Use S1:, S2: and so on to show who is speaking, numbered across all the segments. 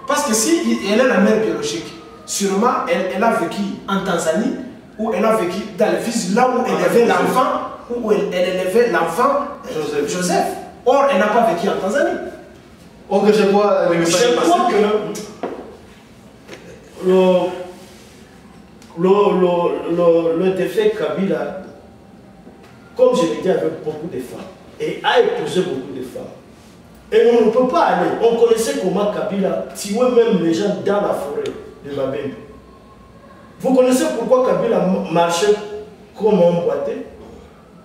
S1: Parce que si elle est la mère biologique, sûrement elle a vécu en Tanzanie, ou elle a vécu dans le fils là où elle élevait l'enfant, où elle élevait l'enfant Joseph. Or, elle n'a pas vécu en Tanzanie.
S2: Or, je vois le défait Kabila, comme je l'ai dit, avec beaucoup de femmes, et a épousé beaucoup de femmes. Et on ne peut pas aller. On connaissait comment Kabila tuait même les gens dans la forêt de Babembe. Vous connaissez pourquoi Kabila marchait comme un boité?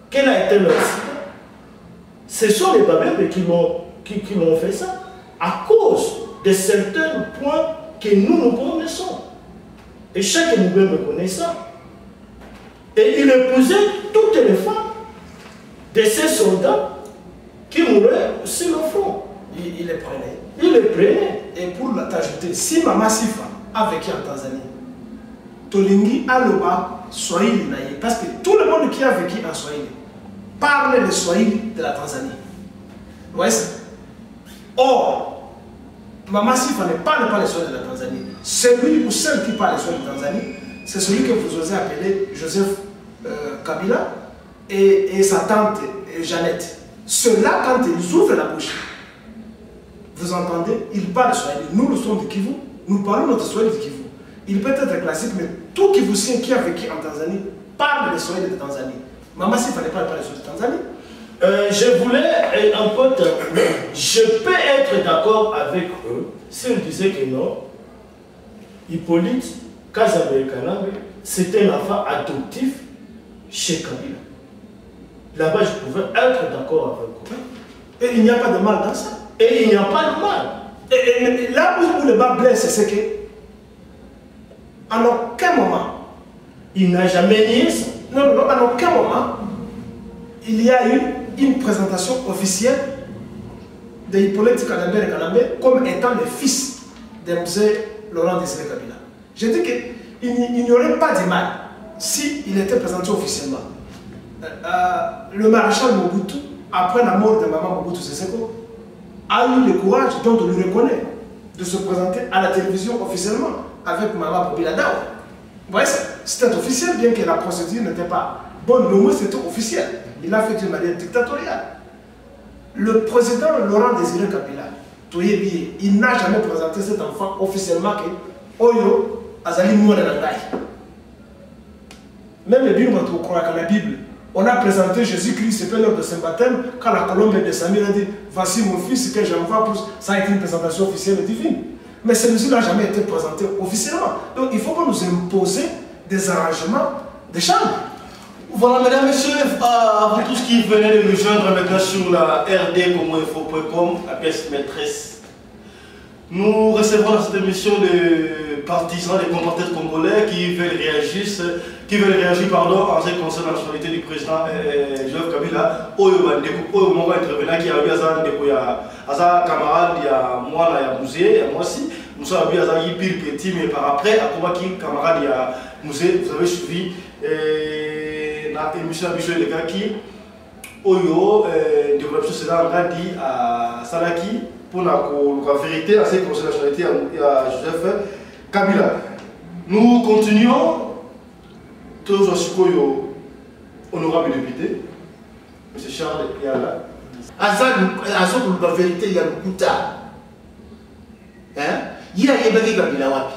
S2: Quel a été leur site? Ce sont les Babembe qui l'ont fait ça, à cause de certains points que nous connaissons. Et chaque Babembe connaît ça. Et il épousait toutes les femmes de ces soldats qui mouraient sur le front.
S1: Il les prenait.
S2: Il les prenait.
S1: Et pour t'ajouter, si Mama Sifa a vécu en Tanzanie, Tolingi Aloba Swahili naïe, parce que tout le monde qui a vécu en Swahili parle le Swahili de la Tanzanie. Vous voyez ça? Or, Mama Sifa ne parle pas le Swahili de la Tanzanie. Celui ou celle qui parle le Swahili de la Tanzanie, c'est celui que vous osez appeler Joseph Kabila et sa tante Jeannette. Ceux-là, quand ils ouvrent la bouche, vous entendez, ils parlent Swahili. Nous sommes de Kivu, nous parlons notre Swahili de Kivu. Il peut être classique, mais tout Kivusien qui a vécu en Tanzanie parle le Swahili de Tanzanie. Maman, s'il ne fallait pas parler de Tanzanie.
S2: Je voulais un peu terminer. Je peux être d'accord avec eux s'ils disaient que non, Hippolyte Kazabe-Kanambe, c'est un enfant adoptif chez Kabila. Là-bas, je pouvais être d'accord avec eux.
S1: Et il n'y a pas de mal dans ça.
S2: Et il n'y a pas de mal.
S1: Et là où le bas blesse, c'est que, en aucun moment,
S2: il n'a jamais nié ça.
S1: Non, en aucun moment, il y a eu une présentation officielle de Hippolyte Kazabe-Kanambe comme étant le fils de M. Laurent Désiré Kabila. Je dis qu'il n'y aurait pas de mal s'il était présenté officiellement. Le maréchal Mobutu, après la mort de Maman Mobutu Sese Seko, a eu le courage dont on lui reconnaît de se présenter à la télévision officiellement avec Maman Bobila Dao. Vous voyez, c'était officiel, bien que la procédure n'était pas bonne, mais au moins c'était officiel. Il a fait d'une manière dictatoriale. Le président Laurent Désiré Kabila, il n'a jamais présenté cet enfant officiellement que Oyo Azali Mouananangai. Même le Bible, on croit qu'à la Bible, on a présenté Jésus-Christ, c'est l'heure de son baptême, quand la colombe de Samuel a dit voici mon fils que j'envoie pour. Ça a été une présentation officielle et divine. Mais celui-ci n'a jamais été présenté officiellement. Donc il faut pas nous imposer des arrangements de chambre.
S2: Voilà, mesdames, messieurs, à vous tous qui venez de nous joindre maintenant sur la rd.com, la pièce maîtresse. Nous recevons dans cette émission des partisans, des compatriotes congolais qui veulent réagir en ce qui concerne la nationalité du président Joseph Kabila. Oyo Mongo intervenant qui a eu un camarade, il y a moi, il y a Mouzé, il y a moi aussi. Nous sommes eu un pire petit, mais par après, à quoi qui camarade, il y a Mouzé, vous avez suivi la émission habituelle de Kaki. Oyo, développement c'est là, on a dit à Salaki pour la vérité à ce qui concerne la nationalité à Joseph Kabila. Nous continuons. Toujours Sikoyo, honorable député, M. Charles Yala.
S3: Azok la vérité, il y a le Kouta. Il y a Kabila Wapi.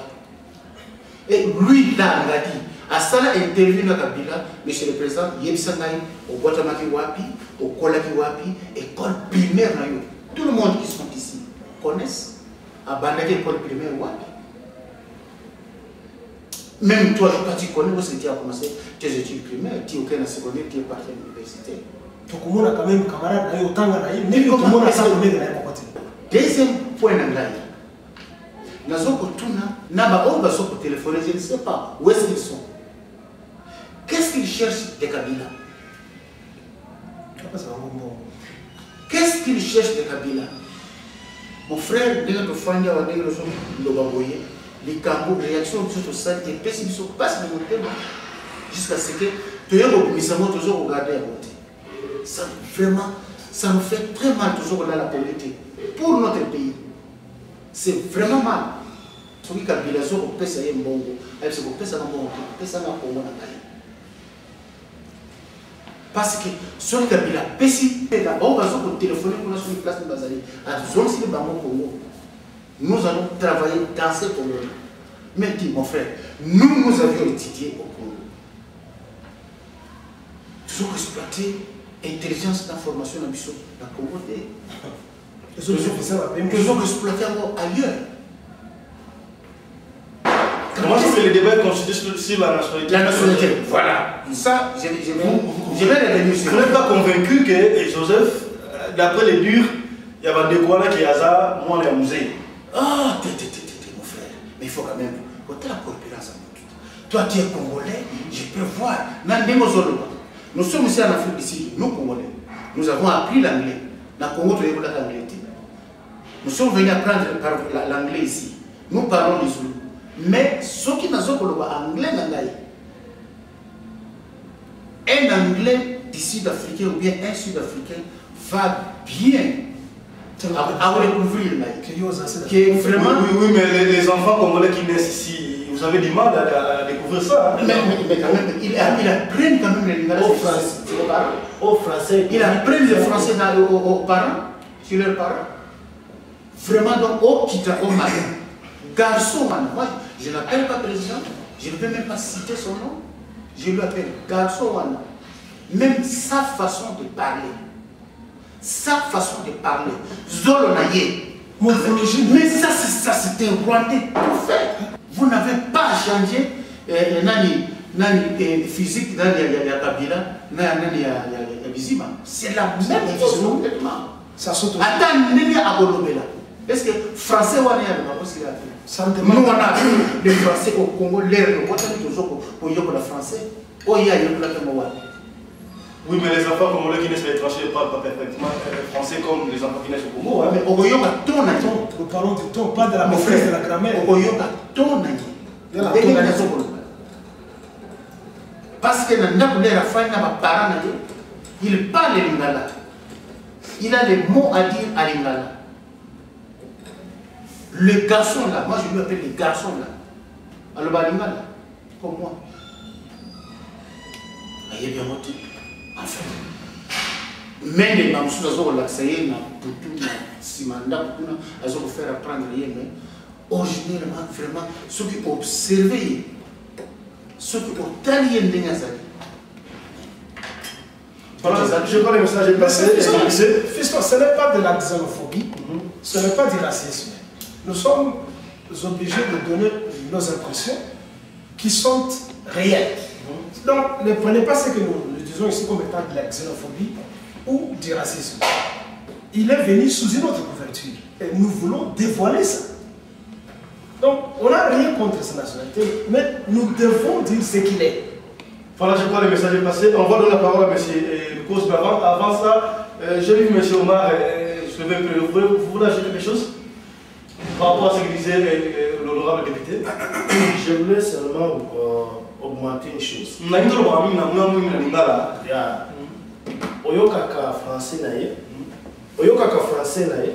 S3: Et lui, là, il a dit, à ça, il intervient dans Kabila, monsieur le président, Yebsangaï, au Guatemala Wapi, au Kolaki Wapi, école primaire. Tout le monde qui sont ici connaissent à Bandaki, école primaire Wapi. Même toi, quand tu connais, où tu as commencé tes études primaires, tu es au Kenya secondaire, tu es parti à l'université.
S1: Tout le monde a quand même camarade, autant de tout le monde a ça au côté.
S3: Deuxième point, Nazoko Tuna, Naba Oba Soko téléphoner, je ne sais pas où est-ce qu'ils sont. Qu'est-ce qu'ils cherchent de Kabila? Qu'est-ce qu'ils cherchent de Kabila? Mon frère, déjà de Fania, on a dit que nous sommes les cambos, les réactions de tout ça, et puis ils sont passés de mon thème jusqu'à ce que tu aies toujours regardé à côté. Ça, vraiment, ça nous fait très mal toujours dans la politique pour notre pays. C'est vraiment mal. Ce qui est Kabila, c'est que c'est un bon. C'est que c'est un bon. C'est un bon. Parce que ce qui est Kabila, c'est on va téléphoner pour nous place de Bazali. Nous allons travailler dans ce Congo. Mais dis, mon frère, nous avions étudié au Congo. Toujours exploiter l'intelligence d'information dans la Congo. Ils ont exploité ailleurs.
S2: Comment est-ce que les débats constituent sur la nationalité?
S3: La nationalité, voilà. Ça, je vais revenir sur.
S2: Vous n'êtes pas convaincu que Joseph, d'après les durs, il y a des Kouana qui a ça, moi, les musées.
S3: Ah, mon frère. Mais il faut quand même. Quand tu as la coopération, toi, tu es Congolais, je peux voir. Nous sommes ici en Afrique, ici, nous, Congolais. Nous avons appris l'anglais. Dans le Congo, tu es l'anglais. Nous sommes venus apprendre l'anglais ici. Nous parlons les Zoulous. Mais ceux qui n'ont pas anglais, un anglais du Sud-Africain ou bien un Sud-Africain va bien à découvrir.
S2: Vraiment. Oui, mais les enfants congolais qui naissent ici, vous avez du mal à découvrir ça.
S3: Mais quand même, ils apprennent quand même les lingala aux Français. Ils apprennent le français aux parents, sur leurs parents. Vraiment, donc, au Kita, au Mali. Garçon, moi, je ne l'appelle pas président, je ne peux même pas citer son nom. Je l'appelle garçon. Même sa façon de parler. Zolonaye. Mais ça, c'est un Rwandais tout fait. Vous n'avez pas changé physique dans la Kabila, dans Bizima. C'est la même chose complètement.
S1: Ça saute aussi.
S3: Attends, n'est pas à Bolobela. Est-ce que français ou nous on a vu les Français au Congo, l'air de pour le français.
S2: Oui, mais les enfants congolais qui naissent à l'étranger ne parlent pas perfectement français comme les enfants qui naissent au Congo.
S3: Mais au Goyoka,
S1: nous parlons du ton, pas de la maîtrise de la grammaire.
S3: Au Goyoka, ton parce que la parent, il parle lingala. Il a les mots à dire à lingala. Le garçon là, moi je lui appelle le garçon là. Alors, lingala, comme moi. Il est bien monté. Enfin. Mais les mamans sont relaxés, si mandat, elles ont fait apprendre rien. Originairement, vraiment, ceux qui observent, ceux qui ont talié les Nazari.
S2: Voilà, je crois que le message est passé.
S1: Fiston, ce n'est pas de la xénophobie, ce n'est pas du racisme. Nous sommes obligés de donner nos impressions qui sont réelles. Donc, ne prenez pas ce que nous disons ici comme étant de la xénophobie ou du racisme. Il est venu sous une autre couverture et nous voulons dévoiler ça. Donc, on n'a rien contre sa nationalité, mais nous devons dire ce qu'il est.
S2: Voilà, je crois que le message est passé. On va donner la parole à M. Cause. Avant ça, j'ai vu M. Omar, je vais vous voulez ajouter quelque chose par rapport à ce que disait l'honorable député?
S4: Je voulais seulement augmenter une chose. Oyokaka français naïe. Oyokaka français naïe.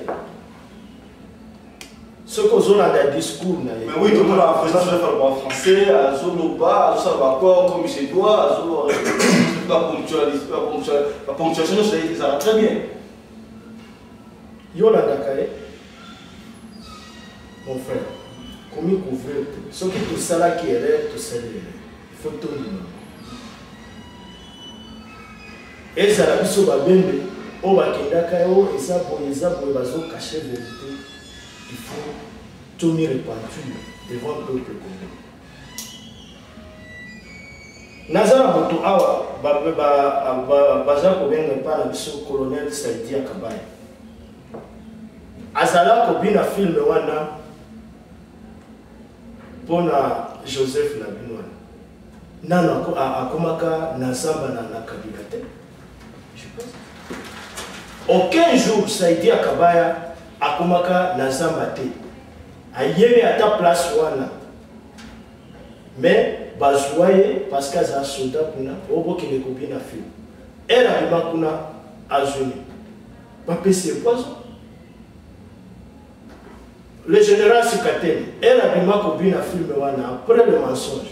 S4: Ce qu'on a dans le discours naïe.
S2: Mais oui, tout le monde a la présence de faire le français, à Zoloba, à Salvacor, comme il se doit, la ponctuation, ça va très bien.
S4: Yola Dakaye, mon frère, comment couvrir ce qui tout ça là qui est tout ça, il faut tout le monde. Et ça la biso babembe, on va kendakayo, et ça pour bazo cacher la vérité. Il faut tenir répandu devant le peuple congolais. Nazara Moto Awa, Baza Kobenga par le colonel Saïdi Akabaya. Azala Kobina film wana pona Joseph Nabinwana. Nana akomaka Nazamba na Kabila. Je pense. Aucun jour Saïdi Akabaya akomaka Nazamba te. Ayemi à ta place wana. Mais bazouaye parce que za soldat kuna obo qui ne copie na film. Elle arriva kuna azuni. Pas pese poison. le général Sikatene, elle a bien copine à film après le mensonge.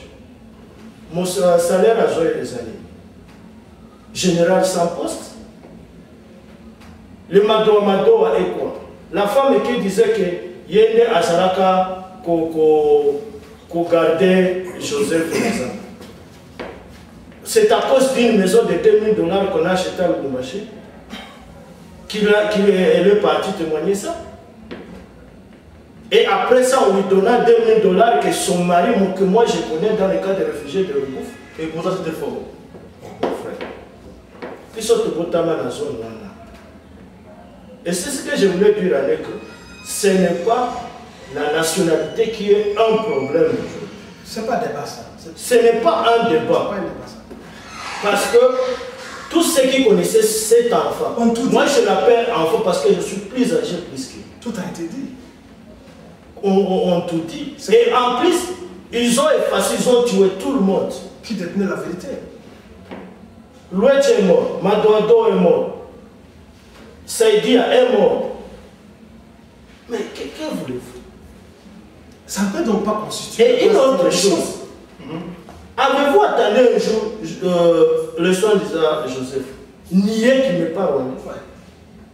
S4: Mon salaire a joué les années. Général sans poste. Le Mado est quoi? La femme qui disait que Yende Azaraka qu'on gardait Joseph Lazare. C'est à cause d'une maison de $2000 qu'on a acheté à Lubumbashi qu'il est parti témoigner ça. Et après ça, on lui donna $2000 que son mari, que moi je connais dans le cas des réfugiés de Rubouf.
S2: Et pour ça, c'était faux.
S4: Mon frère. Ils sont tout dans la zone là. Et c'est ce que je voulais dire avec eux. Ce n'est pas la nationalité qui est un problème.
S1: Ce n'est pas un débat ça.
S4: Ce n'est pas un débat. Parce que tous ceux qui connaissaient cet enfant, moi je l'appelle enfant parce que je suis plus âgé plus qu'il.
S1: Tout a été dit.
S4: On tout dit. Et en plus, ils ont effacé, ils ont tué tout le monde.
S1: Qui détenait la vérité?
S4: Louetche est mort, Madoado est mort, Saïdia est mort. Mais que voulez-vous?
S1: Ça ne peut donc pas constituer.
S4: Et une autre chose. Avez-vous attendu un jour le soin d'Isa Joseph? Nier qu'il n'est pas rwandais.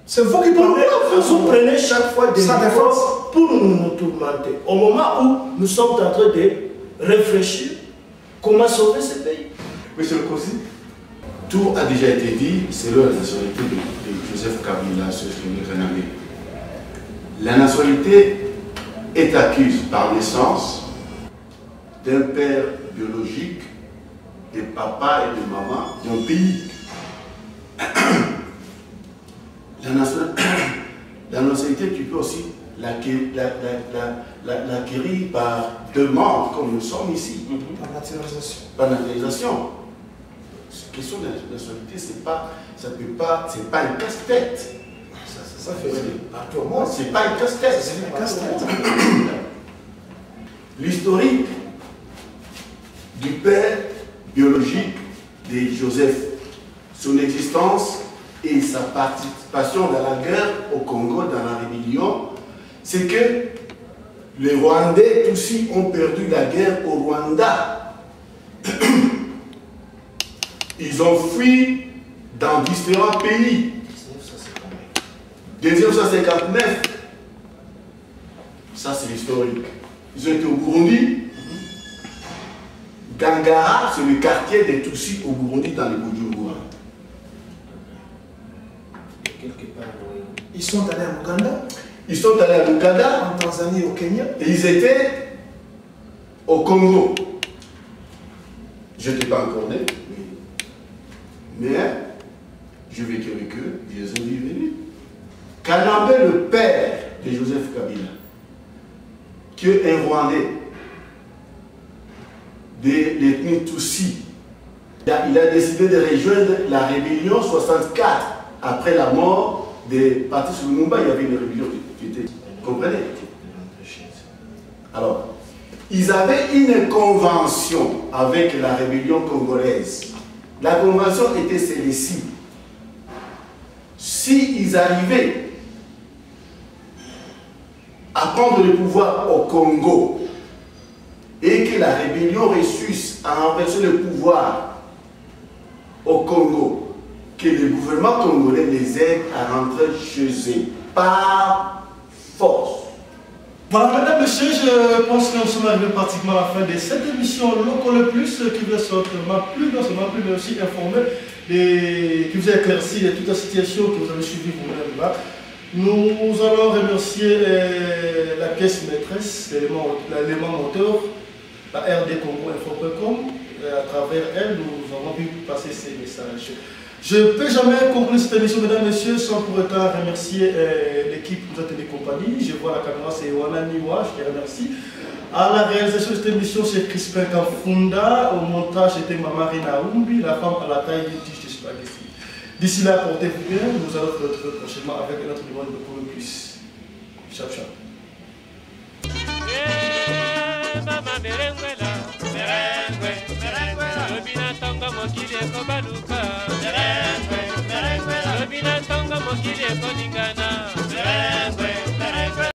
S1: C'est vous qui parlez.
S4: Vous prenez chaque fois des efforts pour nous tourmenter. Au moment où nous sommes en train de réfléchir comment sauver ce pays.
S2: Monsieur le Président,
S3: tout a déjà été dit selon la nationalité de Joseph Kabila, ce que Renamé. La nationalité est acquise par naissance d'un père biologique, de papa et de maman d'un pays. La nationalité, tu peux aussi l'acquérir par demande, comme nous sommes ici.
S1: Par naturalisation.
S3: Par naturalisation. La question de la nationalité, c'est pas un casse-tête.
S1: Ça fait pour moi.
S3: C'est pas un casse-tête.
S1: C'est un casse-tête.
S3: L'historique du père biologique de Joseph, son existence et sa participation dans la guerre au Congo, dans la rébellion, c'est que les Rwandais aussi ont perdu la guerre au Rwanda. Ils ont fui dans différents pays. 1959, ça c'est l'historique. Ils ont été au Burundi. Gangara, c'est le quartier des Tutsis au Burundi, dans le Bujumbura.
S1: Ils sont allés en Ouganda.
S3: Ils sont allés en Ouganda.
S1: En Tanzanie, au Kenya.
S3: Et ils étaient au Congo. Je n'étais pas encore né. Mais je vécu avec eux, ils ont vu venir. Kanambe, le père de Joseph Kabila, qui est un Rwandais de l'ethnie Tutsi, il a décidé de rejoindre la rébellion 64 après la mort des Patrice Lumumba. Il y avait une rébellion qui était. Vous comprenez? Alors, ils avaient une convention avec la rébellion congolaise. La convention était celle-ci. S'ils arrivaient à prendre le pouvoir au Congo et que la rébellion réussisse à renverser le pouvoir au Congo, que le gouvernement congolais les aide à rentrer chez eux par force.
S2: Voilà, mesdames, messieurs, je pense que nous sommes arrivés pratiquement à la fin de cette émission Loco le Plus, qui vous a certainement plu, non seulement plu, mais aussi informé, qui vous a éclairci de toute la situation que vous avez suivie vous-même là. Nous allons remercier la pièce maîtresse, l'élément moteur, la rdcongo.info.com. À travers elle, nous avons pu passer ces messages. Je ne peux jamais conclure cette émission, mesdames et messieurs, sans pour autant remercier l'équipe qui nous a tenu compagnie. Je vois la caméra, c'est Wana Niwa, je les remercie. À la réalisation de cette émission, c'est Crispin Kafunda. Au montage, c'était Mamarina Umbi, la femme à la taille d'une tige de spaghetti. D'ici là, portez-vous bien. Nous allons nous retrouver prochainement avec un autre numéro de Loco le Plus. Chap chap. Mokili ekobaluka, mokili ekoningana.